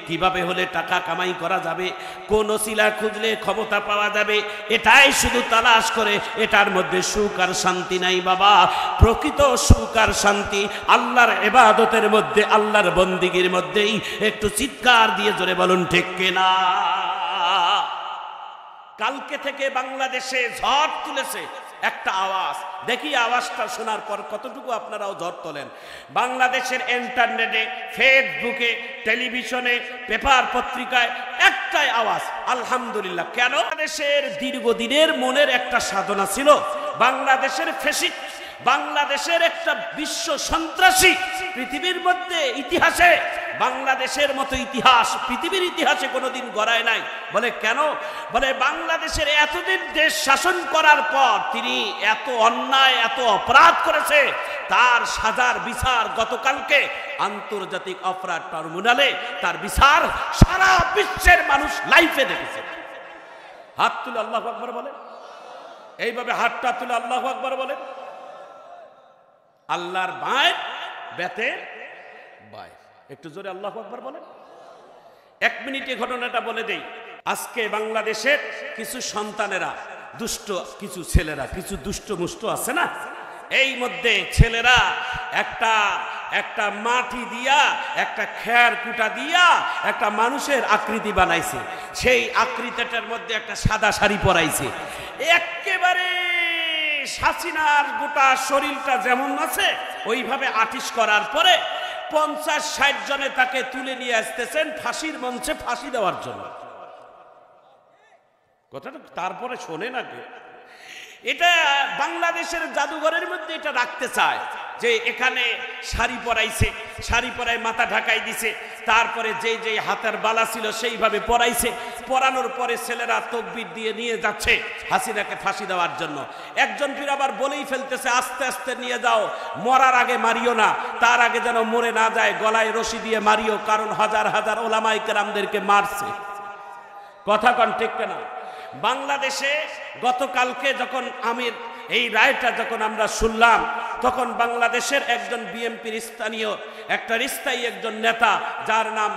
কিভাবে হলে টাকা কামাই করা যাবে, কোন ওসিলা খুঁজলে ক্ষমতা পাওয়া যাবে, এটাই শুধু তালাশ করে। এটার মধ্যে সুখ আর শান্তি নাই বাবা। প্রকৃত সুখ আর শান্তি আল্লাহর ইবাদতের মধ্যে, আল্লাহর বন্দিগির মধ্যেই। একটু চিৎকার দিয়ে জোরে বলুন ঠিক কিনা? কালকে থেকে বাংলাদেশে ঝড় তুলেছে একটা আওয়াজ, দেখি আওয়াজটা শোনার পর কতটুকু আপনারাও ঝড় তোলেন। বাংলাদেশের ইন্টারনেটে, ফেসবুকে, টেলিভিশনে, পেপার পত্রিকায় একটাই আওয়াজ, আলহামদুলিল্লাহ। কেন? বাংলাদেশের দীর্ঘদিনের মনের একটা সাধনা ছিল, বাংলাদেশের ফ্যাসিস্ট, বাংলাদেশের একটা বিশ্ব সন্ত্রাসী পৃথিবীর মধ্যে ইতিহাসে বাংলাদেশের মতো ইতিহাস পৃথিবীর ইতিহাসে কোনোদিন গড়ায় নাই। বলে কেন? বলে বাংলাদেশের এতদিন দেশ শাসন করার পর তিনি এত অন্যায়, এত অপরাধ করেছে, তার সাজার বিচার গতকালকে আন্তর্জাতিক অপরাধ ট্রাইব্যুনালে তার বিচার সারা বিশ্বের মানুষ লাইভে দেখেছে। হাত তুলে আল্লাহু আকবার বলে, এইভাবে হাতটা তুলে আল্লাহু আকবার বলে। আল্লাহর বায় বেতে বায়, একটু জোরে আল্লাহু আকবার বলেন। 1 মিনিটে ঘটনাটা বলে দেই। আজকে বাংলাদেশের কিছু সন্তানেরা দুষ্ট, কিছু ছেলেরা কিছু দুষ্ট মুষ্ট আছে না, এই মধ্যে ছেলেরা একটা মাটি দিয়া একটা খের কুটা দিয়া একটা মানুষের আকৃতি বানাইছে, সেই আকৃতিটার মধ্যে একটা সাদা শাড়ি পরাইছে, একেবারে হাসিনার গোটা শরীরটা যেমন আছে ওইভাবে আর্টিস্ট করার পরে 50-60 জনে তাকে তুলে নিয়ে আসতেছেন ফাঁসির মঞ্চে ফাঁসি দেওয়ার জন্য। কথাটা তারপরে শোনে না কেউ। এটা বাংলাদেশের জাদুঘরের মধ্যে এটা রাখতে চায় যে এখানে শাড়ি পরাইছে, শাড়ি পরায় মাথা ঢাকাই দিছে, তারপরে যে হাতের বালা ছিল সেইভাবে পরাইছে, পরানোর পরে ছেলেরা তকবীর দিয়ে নিয়ে যাচ্ছে হাসিনাকে ফাঁসি দেওয়ার জন্য। একজন পীর আবার বলেই ফেলতেছে আস্তে আস্তে নিয়ে যাও, মরার আগে মারিও না, তার আগে যেন মরে না যায় গলায় রশি দিয়ে মারিও, কারণ হাজার হাজার ওলামায়ে কেরামদেরকে মারছে। কথা কন ঠিক না? বাংলাদেশে গতকালকে যখন আমির এই রায়টা যখন আমরা শুনলাম, তখন বাংলাদেশের একজন বিএনপির স্থানীয় স্থায়ী একজন নেতা, যার নাম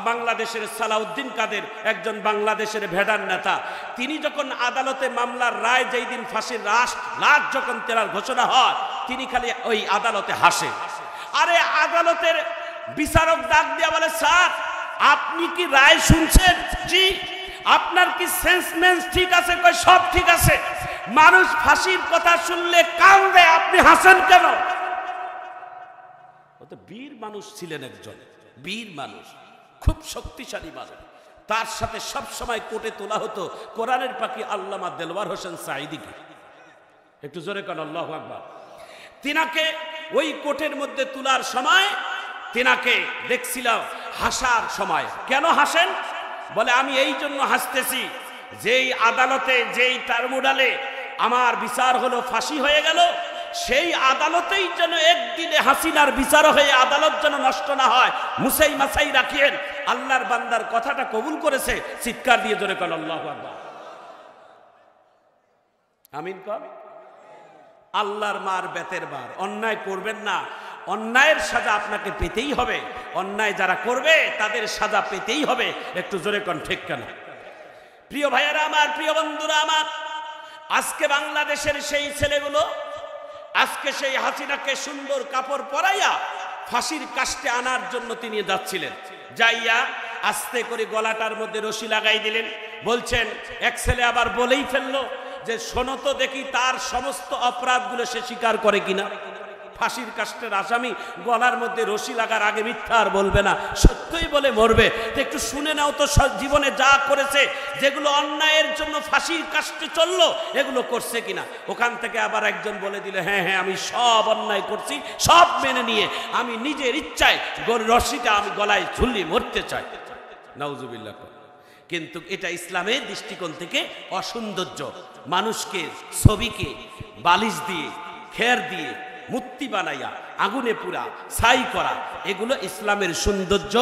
বাংলাদেশের সালাউদ্দিন কাদের, একজন বাংলাদেশের ভেড়ার নেতা, তিনি যখন আদালতে মামলার রায় যেই দিন ফাঁসির লাশ যখন তেরার ঘোষণা হয়, তিনি খালি ওই আদালতে হাসে। আরে আদালতের বিচারক ডাক দিয়া বলে, স্যার আপনি কি রায় শুনছেন? জি। আপনার কি সেন্সমেন্স ঠিক আছে? কই সব ঠিক আছে। মানুষ ফাঁসির কথা শুনলে কান্দে, আপনি হাসেন কেন? ও তো বীর মানুষ ছিলেন, একজন বীর মানুষ, খুব শক্তিশালী মানুষ। তার সাথে সব সময় কোর্টে তোলা হতো কোরআনের পাখি আল্লামা দেলওয়ার হোসেন সাঈদীকে। একটু জোরে কান আল্লাহু আকবার। তিনাকে ওই কোর্টের মধ্যে তোলার সময় তিনাকে দেখছিলাম হাসার সময়। কেন হাসেন? বলে আমি এই জন্য হাসতেছি, যেই আদালতে যেই টার্মুডালে আমার বিচার হলো, ফাঁসি হয়ে গেল, সেই আদালতেই যেন একদিনে হাসিনার বিচার হয়ে আদালত যেন নষ্ট না হয়, মুসাই মাসাই রাখিয়েন। আল্লাহর বান্দার কথাটা কবুল করেছে, চিৎকার দিয়ে জোরে কর আল্লাহু আকবার। আমিন কর। আল্লাহর মার বেতের বার, অন্যায় করবেন না, অন্যায়ের সাজা আপনাকে পেতেই হবে। অন্যায় যারা করবে তাদের সাজা পেতেই হবে। একটু জোরে কোন ঠিক কেন? প্রিয় ভাইয়েরা আমার, প্রিয় বন্ধুরা আমার, আজকে বাংলাদেশের সেই ছেলেগুলো আজকে সেই হাসিনাকে সুন্দর কাপড় পরাইয়া ফাঁসির কাস্টে আনার জন্য তিনি যাচ্ছিলেন। যাইয়া আস্তে করে গলাটার মধ্যে রশি লাগাই দিলেন। বলছেন, এক ছেলে আবার বলেই ফেললো যে শোনো তো দেখি তার সমস্ত অপরাধগুলো সে স্বীকার করে কিনা। ফাঁসির কাস্টের আসামি গলার মধ্যে রশি লাগার আগে মিথ্যা আর বলবে না, সত্যই বলে মরবে। তো একটু শুনে নাও তো জীবনে যা করেছে, যেগুলো অন্যায়ের জন্য ফাঁসির কাস্টে চললো, এগুলো করছে কিনা। ওখান থেকে আবার একজন বলে দিল, হ্যাঁ হ্যাঁ আমি সব অন্যায় করছি, সব মেনে নিয়ে আমি নিজের ইচ্ছায় রশিটা আমি গলায় ঝুলিয়ে মরতে চাই। নাউজুবিল্লাহ। কিন্তু এটা ইসলামের দৃষ্টিকোণ থেকে অসৌন্দর্য। মানুষকে ছবিকে বালিশ দিয়ে খের দিয়ে মূর্তি বানাইয়া আগুনে পুরা ছাই করা, এগুলো ইসলামের সৌন্দর্য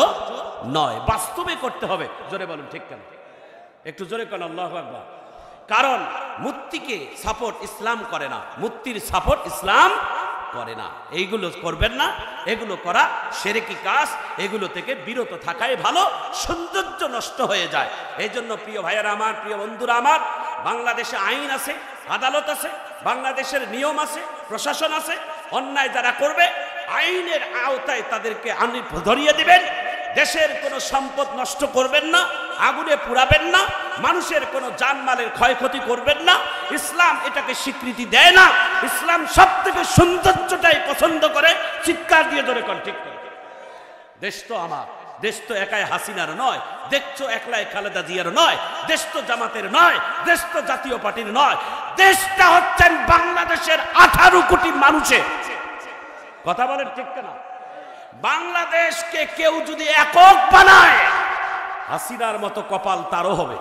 নয়। বাস্তবে করতে হবে। জোরে বলুন ঠিক কেন? একটু জোরে কেন আল্লাহু আকবার। কারণ মূর্তিকে সাপোর্ট ইসলাম করে না, মূর্তির সাপোর্ট ইসলাম করে না। এইগুলো করবেন না, এগুলো করা শিরকি কাজ, এগুলো থেকে বিরত থাকাই ভালো, সৌন্দর্য নষ্ট হয়ে যায়। এই জন্য প্রিয় ভাইয়েরা আমার, প্রিয় বন্ধুরা আমার, বাংলাদেশে আইন আছে, আদালত আছে, বাংলাদেশের নিয়ম আছে, প্রশাসন আছে। অন্যায় যারা করবে আইনের আওতায় তাদেরকে ধরিয়ে দিবেন। দেশের কোনো সম্পদ নষ্ট করবেন না, আগুনে পুড়াবেন না, মানুষের কোনো জানমালের ক্ষয়ক্ষতি করবেন না। ইসলাম এটাকে স্বীকৃতি দেয় না। ইসলাম সব থেকে সৌন্দর্যটাই পছন্দ করে। চিৎকার দিয়ে ধরে কোন ঠিক করে? দেশ তো আমার, দেশ তো একাই হাসিনার নয়, দেশ তো একলাই খালেদা জিয়ার নয়, দেশ তো জামাতের নয়, দেশ তো জাতীয় পার্টির নয়, দেশটা হচ্ছেন বাংলাদেশের 18 কোটি মানুষের। কথা বলেন ঠিক না? বাংলাদেশকে কেউ যদি একক বানায়, হাসিনার মতো কপাল তারও হবে।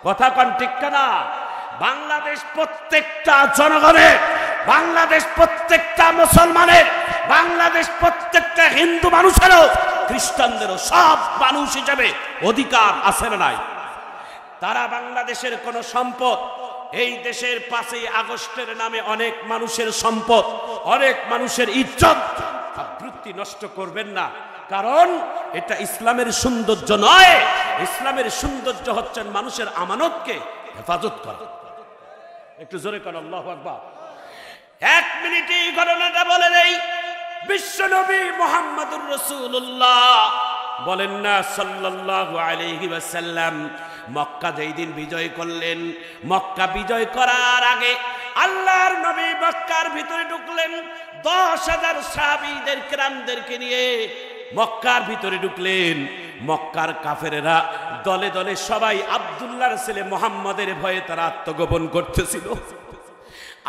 কথা কন ঠিক না? বাংলাদেশ প্রত্যেকটা জনগণের, বাংলাদেশ প্রত্যেকটা মুসলমানের, বাংলাদেশ প্রত্যেকটা হিন্দু মানুষেরও, খ্রিস্টানদেরও, সব মানুষ হিসেবে অধিকার আছে না নাই? তারা বাংলাদেশের কোন সম্পদ, এই দেশের 5ই আগস্টের নামে অনেক মানুষের সম্পদ, অনেক মানুষের ইজ্জত আবৃত্তি নষ্ট করবেন না। কারণ এটা ইসলামের সৌন্দর্য নয়, ইসলামের সৌন্দর্য হচ্ছেন মানুষের আমানতকে হেফাজত করা। একটু জোরে করেন আল্লাহু আকবার। 1 মিনিটে এই ঘটনাটা বলে নেই। বিশ্বনবী মুহাম্মদুর রাসূলুল্লাহ বলেন না সাল্লাল্লাহু আলাইহি ওয়াসাল্লাম, মক্কা যেই দিন বিজয় করলেন, মক্কা বিজয় করার আগে আল্লাহর নবী মক্কার ভিতরে ঢুকলেন। 10,000 সাহাবীদের কিরামদেরকে নিয়ে মক্কার ভিতরে ঢুকলেন। মক্কার কাফেরেরা দলে দলে সবাই আব্দুল্লাহর ছেলে মুহাম্মদের ভয়ে তারা আত্মগোপন করতেছিল।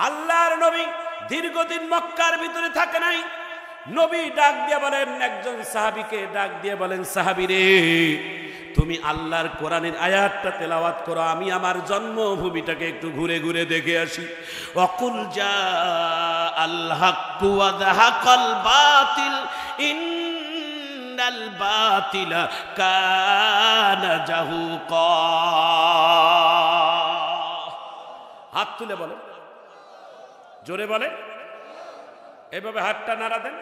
আল্লাহর নবী দীর্ঘদিন মক্কার ভিতরে থাকে নাই। নবী ডাক দিয়ে বলেন, একজন সাহাবীকে ডাক দিয়ে বলেন, সাহাবী রে, তুমি আল্লাহর কোরআনের আয়াতটা তেলাওয়াত করো, আমি আমার জন্মভূমিটাকে একটু ঘুরে ঘুরে দেখে আসি। ওয়াকুল জা আল হাক্কু ওয়া যাহাকাল বাতিল ইন্নাল বাতিলা কানা জাহুকা। হাত তুলে বলেন, জোরে বলেন, এভাবে হাতটা নাড়া দেন।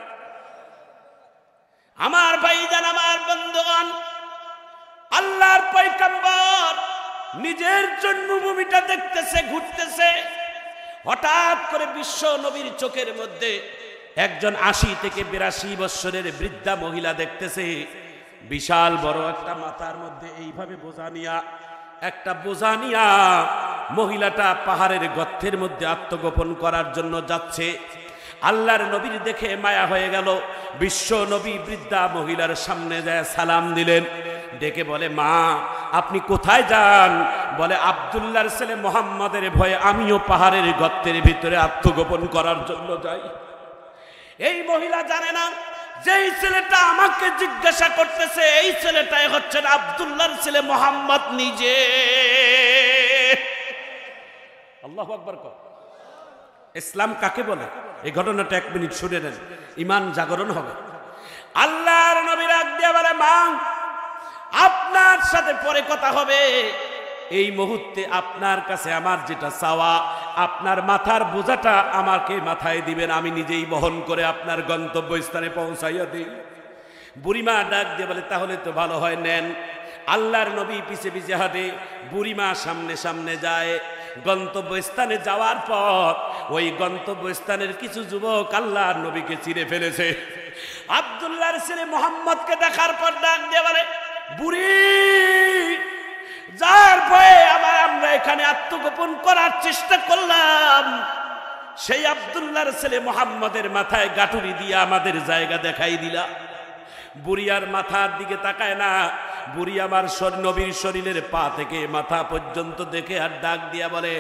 আমার ভাইজান, আমার বন্ধুগণ, আল্লাহর পয়গম্বর নিজের জন্মভূমিটা দেখতেছে, ঘুরতেছে। হঠাৎ করে বিশ্ব নবীর চোখের মধ্যে একজন 80 থেকে 82 বছরের বৃদ্ধা মহিলা দেখতেছে। বিশাল বড় একটা মাথার মধ্যে এইভাবে বোঝা নিয়া, একটা বোঝা নিয়া মহিলাটা পাহাড়ের গর্তের মধ্যে আত্মগোপন করার জন্য যাচ্ছে। আল্লাহর নবীর দেখে মায়া হয়ে গেল। বিশ্ব নবী বৃদ্ধা মহিলার সামনে যায় সালাম দিলেন। ডেকে বলে, মা আপনি কোথায় যান? বলে, আব্দুল্লাহর ছেলে মুহাম্মদের ভয়ে আমিও পাহাড়ের গর্তের ভিতরে আত্মগোপন করার জন্য যাই। এই মহিলা জানে না যেই ছেলেটা আমাকে জিজ্ঞাসা করতেছে এই ছেলেটাই হচ্ছেন আব্দুল্লাহর ছেলে মুহাম্মদ নিজে। আল্লাহু আকবার। ইসলাম কাকে বলে? এই ঘটনাটা 1 মিনিট শুনে নেন, ঈমান জাগরণ হবে। আল্লাহর নবী ডাক দিয়ে বলে, মা আপনার সাথে পরে কথা হবে, এই মুহূর্তে আপনার কাছে আমার যেটা চাওয়া, আপনার মাথার বোঝাটা আমাকে মাথায় দিবেন, আমি নিজেই বহন করে আপনার গন্তব্যস্থানে পৌঁছাইয়া দিই। বুড়িমা ডাক দিয়ে বলে, তাহলে তো ভালো হয়, নেন। আল্লাহর নবী পিছে পিছে হাঁটে, বুড়িমা সামনে সামনে যায়। গন্তব্যস্থানে যাওয়ার পর ওই গন্তব্যস্থানের কিছু যুবক আল্লাহর নবীকে চিনে ফেলেছে। আব্দুল্লাহর ছেলে মুহাম্মদকে দেখার পর ডাক দিয়ে বলে, বুড়ি, যার ভয়ে আমরা এখানে আত্মগোপন করার চেষ্টা করলাম, সেই আব্দুল্লাহর ছেলে মুহাম্মদের মাথায় গাঁটুরি দিয়ে আমাদের জায়গা দেখাই দিলা। বুড়ি আর মাথার দিকে তাকায় না। বুড়ি আমার নবীর শরীরের পা থেকে মাথা পর্যন্ত দেখে আর ডাক দিয়া বলে,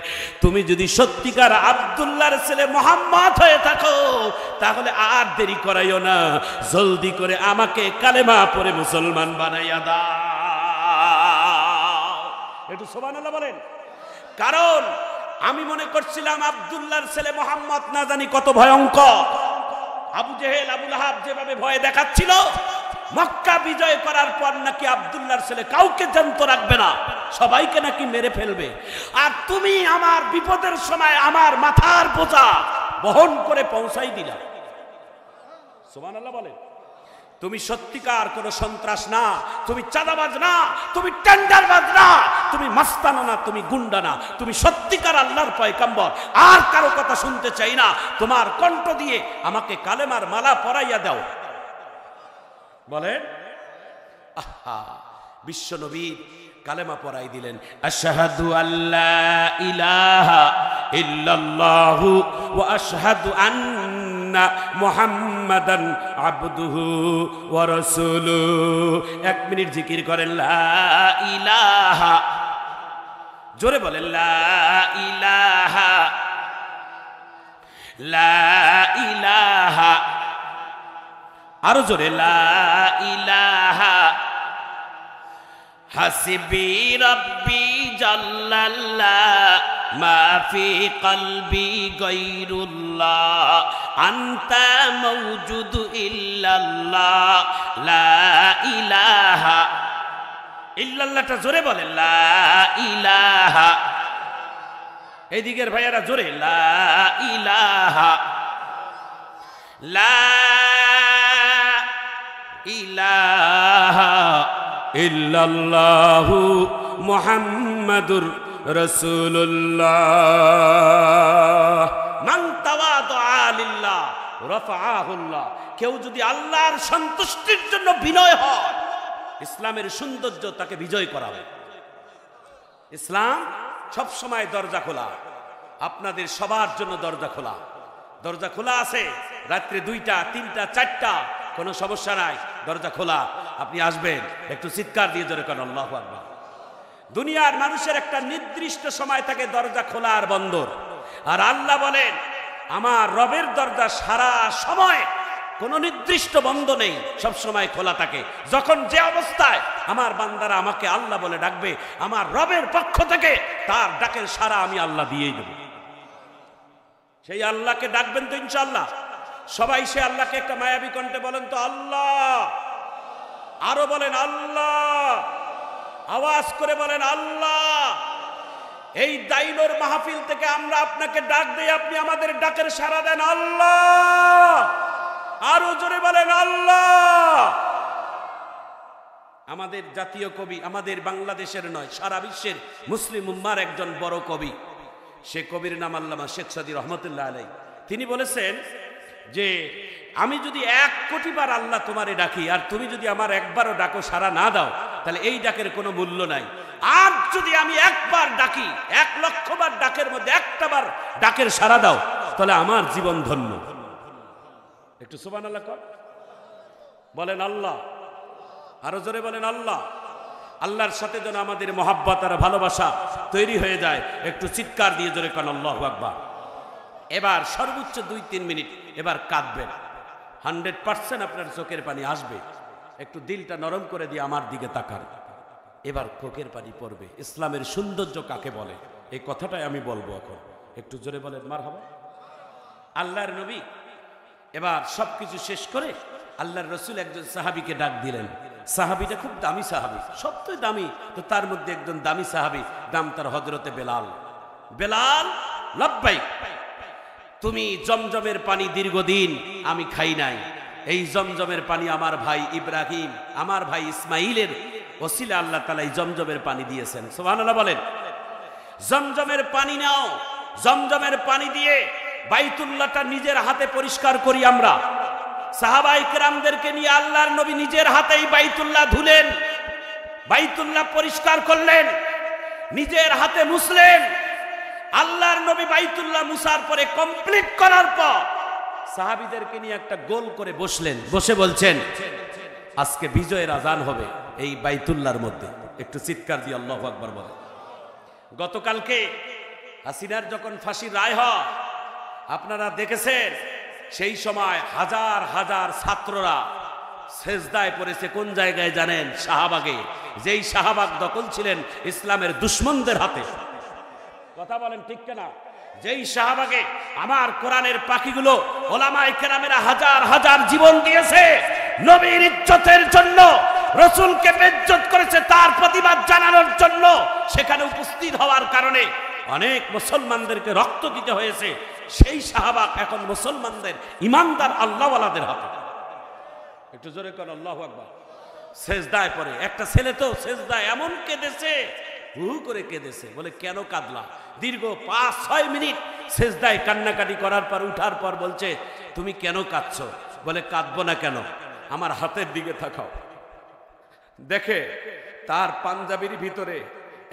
তুমি যদি সত্যিকার আব্দুল্লাহর ছেলে মুহাম্মদ হয়ে থাকো তাহলে আর দেরি করাইও না, জলদি করে আমাকে কালেমা পড়ে মুসলমান বানাইয়া দাও। একটু সুবহানাল্লাহ বলেন। কারণ আমি মনে করছিলাম আব্দুল্লাহর ছেলে মুহাম্মদ না জানি কত ভয়ঙ্কর। আবু জেহেল, আবু লাহাব যেভাবে ভয় দেখাচ্ছিল, মক্কা বিজয় করার পর নাকি আব্দুল্লাহর ছেলে কাউকে জ্যান্ত রাখবে না, সবাইকে নাকি মেরে ফেলবে। আর তুমি আমার বিপদের সময় আমার মাথার বোঝা বহন করে পৌঁছাই দিলা। সুবহানাল্লাহ বলেন। তুমি সত্যিকার কোন সন্ত্রাস না, তুমি চাঁদাবাজ না, তুমি টেন্ডারবাজ না, তুমি মাস্তানা না, তুমি গুন্ডা না, তুমি সত্যিকার আল্লাহর পয়গম্বর। আর কারো কথা শুনতে চাই না, তোমার কণ্ঠ দিয়ে আমাকে কালেমার মালা পরাইয়া দাও। বলেন, আহা, বিশ্ব নবী কালেমা পরাই দিলেন। আশহাদু আল্লা ইলাহা ইল্লাল্লাহু ওয়া আশহাদু আন্না মুহাম্মাদান আবদুহু ওয়া রাসূলুহু। 1 মিনিট জিকির করেন, লা ইলাহা, জোরে বলেন, লা ইলাহা, লা ইলাহা, আরো জোরে, লা ইলাহা, হাসবি রব্বি জাল্লাল্লাহ মা ফি কলবি গায়রুল্লাহ আনতা মাওজুদু ইল্লাল্লাহ লা ইলাহা ইল্লাল্লাহটা জোরে বলেন, লা ইলাহা। এইদিকের ভাইয়ারা জোরে, লা ইলাহা, লা ইলাহা ইল্লাল্লাহু মুহাম্মাদুর রাসূলুল্লাহ। মান তাওয়াদা লিল্লাহ রাফাআহুল্লাহ। কেউ যদি আল্লাহর সন্তুষ্টির জন্য বিনয় হয়, ইসলামের সৌন্দর্য তাকে বিজয় করাবে। ইসলাম সব সময় দরজা খোলা, আপনাদের সবার জন্য দরজা খোলা। দরজা খোলা আছে, রাত্রে 2টা 3টা 4টা কোনো সমস্যা নাই, দরজা খোলা, আপনি আসবেন। একটু চিৎকার দিয়ে জোরে কোন আল্লাহু আকবার। দুনিয়ার মানুষের একটা নির্দিষ্ট সময় থাকে দরজা খোলা আর বন্ধ, আর আল্লাহ বলেন আমার রবের দরজা সারা সময় কোনো নির্দিষ্ট বন্ধ নেই, সব সময় খোলা থাকে। যখন যে অবস্থায় আমার বান্দারা আমাকে আল্লাহ বলে ডাকবে, আমার রবের পক্ষ থেকে তার ডাকের সারা আমি আল্লাহ দিয়েই দেব। সেই আল্লাহকে ডাকবেন তো ইনশাআল্লাহ সবাই। সে আল্লাহকে একটা মায়াবী কণ্ঠে বলেন তো আল্লাহ, আরো বলেন আল্লাহ, আওয়াজ করে বলেন আল্লাহ। এই দাইলোর মাহফিল থেকে আমরা আপনাকে ডাক দেই, আপনি আমাদের ডাকের সাড়া দেন আল্লাহ। আরো জোরে বলেন আল্লাহ। আমাদের জাতীয় কবি, আমাদের বাংলাদেশের নয় সারা বিশ্বের মুসলিম উম্মার একজন বড় কবি, সে কবির নাম আল্লামা শেখ সাদী রহমতুল্লাহ আলাইহি। তিনি বলেছেন যে আমি যদি 1 কোটি বার আল্লাহ তোমারে ডাকি, আর তুমি যদি আমার একবারও ডাকো সাড়া না দাও, তাহলে এই ডাকের কোনো মূল্য নাই। আর যদি আমি একবার ডাকি, 1 লক্ষ বার ডাকের মধ্যে একটা বার ডাকের সাড়া দাও, তাহলে আমার জীবন ধন্য। একটু সুবহানাল্লাহ বলেন আল্লাহ, আরো জোরে বলেন আল্লাহ। আল্লাহর সাথে যেন আমাদের মহাব্বত আর ভালোবাসা তৈরি হয়ে যায়। একটু চিৎকার দিয়ে জোরে কোন আল্লাহু আকবার। এবার সর্বোচ্চ 2-3 মিনিট এবার কাঁদবেন, 100% আপনার চোখের পানি আসবে। একটু দিলটা নরম করে দিয়ে আমার দিকে তাকান। এবার চোখের পানি পড়বে। ইসলামের সৌন্দর্য কাকে বলে এই কথাটাই আমি বলবো এখন। একটু জোরে বলেন মারহাবা। আল্লাহর নবী এবার সবকিছু শেষ করে আল্লাহর রসুল একজন সাহাবীকে ডাক দিলেন। সাহাবীটা খুব দামি সাহাবী, সবই দামি, তো তার মধ্যে একজন দামি সাহাবী, নাম তার হযরতে বেলাল। বেলাল, লাব্বাইক। তুমি জমজমের পানি দীর্ঘদিন আমি খাই নাই, এই জমজমের পানি আমার ভাই ইব্রাহিম, আমার ভাই ইসমাইলের ওসিলা আল্লাহ তাআলা এই জমজমের পানি দিয়েছেন। সুবহানাল্লাহ বলেন। জমজমের পানি নাও, জমজমের পানি দিয়ে বাইতুল্লাহটা নিজের হাতে পরিষ্কার করি আমরা। সাহাবায়ে কেরামদেরকে নিয়ে আল্লাহর নবী নিজের হাতেই বাইতুল্লাহ ধুলেন, বাইতুল্লাহ পরিষ্কার করলেন, নিজের হাতে মুছলেন। আল্লাহর নবী বাইতুল্লাহ মুছার পরে, কমপ্লিট করার পর সাহাবীদেরকে নিয়ে একটা গোল করে বসলেন, বসে বলছেন আজকে বিজয়ের আজান হবে এই বাইতুল্লাহর মধ্যে। একটু চিৎকার দিয়ে আল্লাহু আকবার বলেন। গতকালকে হাসিনার যখন ফাঁসির রায় হয় আপনারা দেখেছেন, সেই সময় হাজার হাজার ছাত্ররা সেজদায় পড়েছে। কোন জায়গায় জানেন? শাহবাগে। যেই শাহবাগ দখল ছিলেন ইসলামের দুশমনদের হাতে। কথা বলেন ঠিক কিনা? যেই শাহবাগে আমার কোরআনের পাখিগুলো ওলামায়ে কেরামেরা হাজার হাজার জীবন দিয়েছে, নবীর ইজ্জতের জন্য, রাসূলকে বেইজ্জত করেছে তার প্রতিবাদ জানানোর জন্য, সেখানে উপস্থিত হওয়ার কারণে অনেক মুসলমানদেরকে রক্ত দিতে হয়েছে। সেই শাহবাগ এখন মুসলমানদের ইমানদার আল্লাহওয়ালাদের হাতে। একটু জোরে কোন আল্লাহু আকবার। সেজদায় পড়ে একটা ছেলে তো সেজদায় এমন কেঁদেছে, হু করে কেঁদেছে। বলে কেন কাঁদলা? দীর্ঘ 5-6 মিনিট সেজদায় কান্নাকাটি করার পর উঠার পর বলছে তুমি কেন কাঁদছো? বলে কাঁদবো না কেন, আমার হাতের দিকে তাকাও। দেখে তার পাঞ্জাবির ভিতরে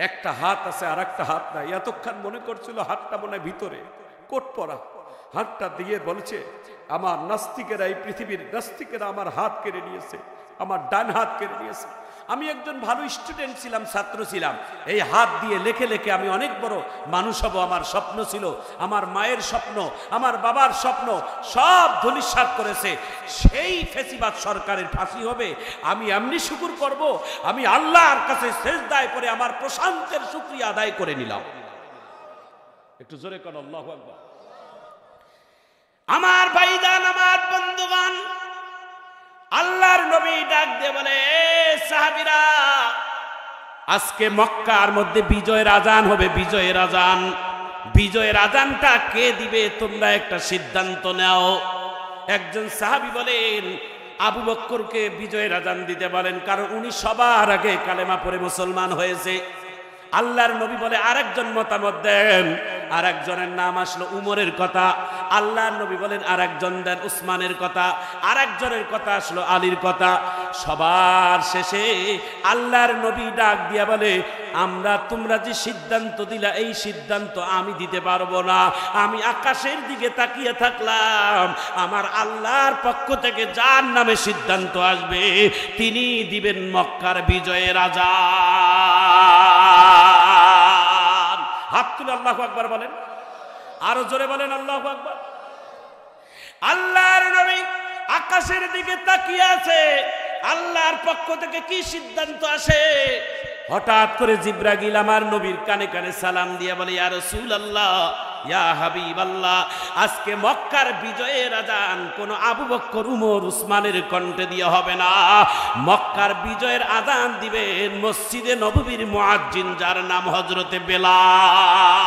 একটা হাত আছে আর একটা হাত নাই। এতক্ষণ মনে করছিল হাতটা মনে ভিতরে, কোট পরা। হাতটা দিয়ে বলছে আমার নাস্তিকেরা, এই পৃথিবীর নাস্তিকেরা আমার হাত কেড়ে নিয়েছে, আমার ডান হাত কেড়ে নিয়েছে। আমি একজন ভালো স্টুডেন্ট ছিলাম, ছাত্র ছিলাম, এই হাত দিয়ে লেখে লেখে আমি অনেক বড় মানুষ হব, আমার স্বপ্ন ছিল। আমার মায়ের স্বপ্ন, আমার বাবার স্বপ্ন সব ধূলিসাৎ করেছে। সেই ফেসিবাদ সরকারের ফাঁসি হবে, আমি এমনি শুকর করব, আমি আল্লাহর কাছে সেজদায় পড়ে আমার প্রশান্তের শুকরিয়া আদায় করে নিলাম। একটু জোরে কোন আল্লাহু আকবার। আমার ভাইজান, আমার বন্ধুগণ, আল্লাহর নবী ডাক দিয়ে বলে সাহাবীরা, আজকে মক্কার মধ্যে বিজয়ের আজান হবে, বিজয়ের আজান। বিজয়ের আজানটা কে দিবে তোমরা একটা সিদ্ধান্ত নাও। একজন সাহাবী বলেন আবু বকরকে বিজয়ের আজান দিতে বলেন, কারণ উনি সবার আগে কালেমা পড়ে মুসলমান হয়েছে। আল্লাহর নবী বলে আরেকজন মতামত দেন, আরেকজনের নাম আসলো উমরের কথা। আল্লাহর নবী বলেন আরেকজন দেন উসমানের কথা, আরেকজনের কথা আসলো আলীর কথা। সবার শেষে আল্লাহর নবী ডাক দিয়া বলে, তোমরা যে সিদ্ধান্ত দিলা এই সিদ্ধান্ত আমি দিতে পারবো না। আমি আকাশের দিকে তাকিয়ে থাকলাম, আমার আল্লাহর পক্ষ থেকে যার নামে সিদ্ধান্ত আসবে তিনি দিবেন মক্কার বিজয়ের আজান। হাত তুলে আল্লাহু আকবার বলেন, আরো জোরে বলেন আল্লাহু আকবার। আল্লাহর নবী আকাশের দিকে তাকিয়ে আছে, আল্লাহর পক্ষ থেকে কি সিদ্ধান্ত আসে। হঠাৎ করে জিবরাইল আমার নবীর কানে কানে সালাম দিয়ে বলে, ইয়া রাসূলুল্লাহ, ইয়া হাবিবাল্লাহ, আজকে মক্কার বিজয়ের আজান কোন আবু বকর, উমর, উসমানের কণ্ঠে দিয়ে হবে না। মক্কার বিজয়ের আজান দিবেন মসজিদে নববীর মুয়াজ্জিন, যার নাম হযরতে বেলাল।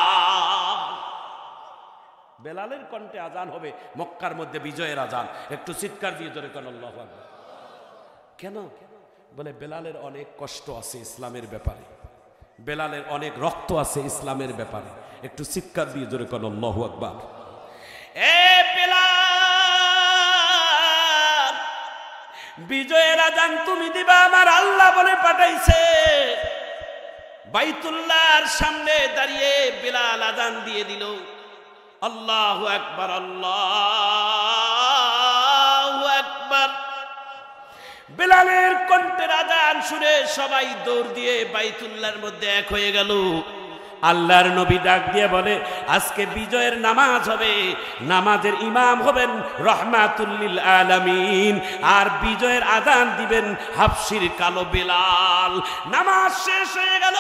বেলালের কণ্ঠে আজান হবে মক্কার মধ্যে বিজয়ের আজান। একটু চিৎকার দিয়ে জোরে কোন আল্লাহু আকবার। কেন? বলে বেলালের অনেক কষ্ট আছে ইসলামের ব্যাপারে, বেলালের অনেক রক্ত আছে ইসলামের ব্যাপারে। একটু চিৎকার দিয়ে জোরে কোন আল্লাহু আকবার। এ বেলাল, বিজয়ের আজান তুমি দিবা, আমার আল্লাহ বলে পাঠাইছে। বাইতুল্লাহর সামনে দাঁড়িয়ে বেলাল আজান দিয়ে দিল। আল্লাহু আকবার, আল্লাহু আকবার। বেলালের কণ্ঠের আজান শুনে সবাই দৌড় দিয়ে বাইতুল্লাহর মধ্যে এক হয়ে গেল। আল্লাহর নবী ডাক দিয়ে বলে, আজকে বিজয়ের নামাজ হবে, নামাজের ইমাম হবেন রাহমাতুল লিল আলামিন, আর বিজয়ের আজান দিবেন হাবশির কালো বেলাল। নামাজ শেষ হয়ে গেল।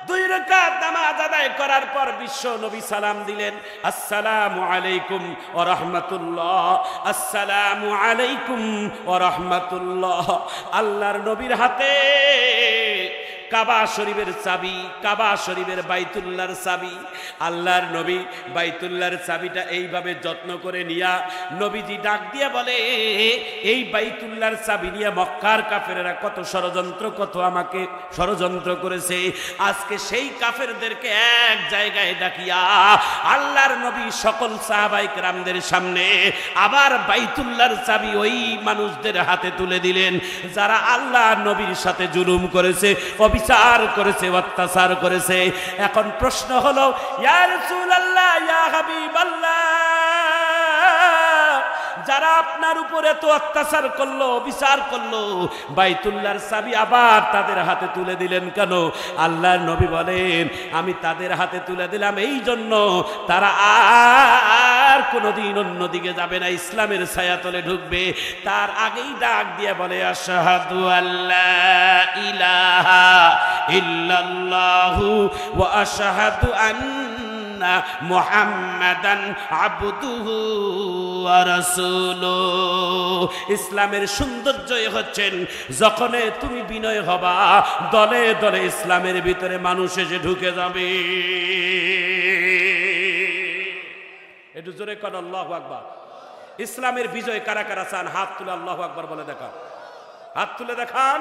2 রাকাত নামাজ আদায় করার পর বিশ্ব নবী সালাম দিলেন, আসসালামু আলাইকুম ওয়া রাহমাতুল্লাহ, আসসালামু আলাইকুম ওয়া রাহমাতুল্লাহ। আল্লাহর নবীর হাতে কাবা শরীফের চাবি, কাবা শরীফের বাইতুল্লাহর চাবি। আল্লাহর নবী বাইতুল্লাহর চাবিটা এইভাবে যত্ন করে নিয়া নবীজি ডাক দিয়ে বলে, এই বাইতুল্লাহর চাবি নিয়ে মক্কার কাফেরেরা কত ষড়যন্ত্র, কত আমাকে ষড়যন্ত্র করেছে। আজকে সেই কাফেরদেরকে এক জায়গায় ডাকিয়া আল্লাহর নবী সকল সাহাবায়ে কেরামদের সামনে আবার বাইতুল্লাহর চাবি ওই মানুষদের হাতে তুলে দিলেন যারা আল্লাহ নবীর সাথে জুলুম করেছে, বিচার করেছে, অত্যাচার করেছে। এখন প্রশ্ন হলো, ইয়া রাসূলুল্লাহ, ইয়া হাবিবাল্লাহ, যারা আপনার উপরে এত অত্যাচার করলো, বিচার করলো, বাইতুল্লাহর চাবি আবার তাদের হাতে তুলে দিলেন কেন? আল্লাহর নবী বলেন, আমি তাদের হাতে তুলে দিলাম এই জন্য তারা আর কোনোদিন অন্যদিকে যাবে না, ইসলামের ছায়াতলে ঢুকবে। তার আগেই ডাক দিয়ে বলে, আশহাদু আল্লা ইলাহা ইল্লাল্লাহু ওয়া আশহাদু আন্না মুহাম্মাদান আবদুহু ওয়া রাসূলুহু। ইসলামের সৌন্দর্যই হচ্ছেন যখন তুমি বিনয় হবা, দলে দলে ইসলামের ভিতরে মানুষ এসে ঢুকে যাবে। একটু জোরে কর আল্লাহু আকবার। ইসলামের বিজয় কারা কারা চান? হাত তুলে আল্লাহু আকবার বলে দেখান, হাত তুলে দেখান।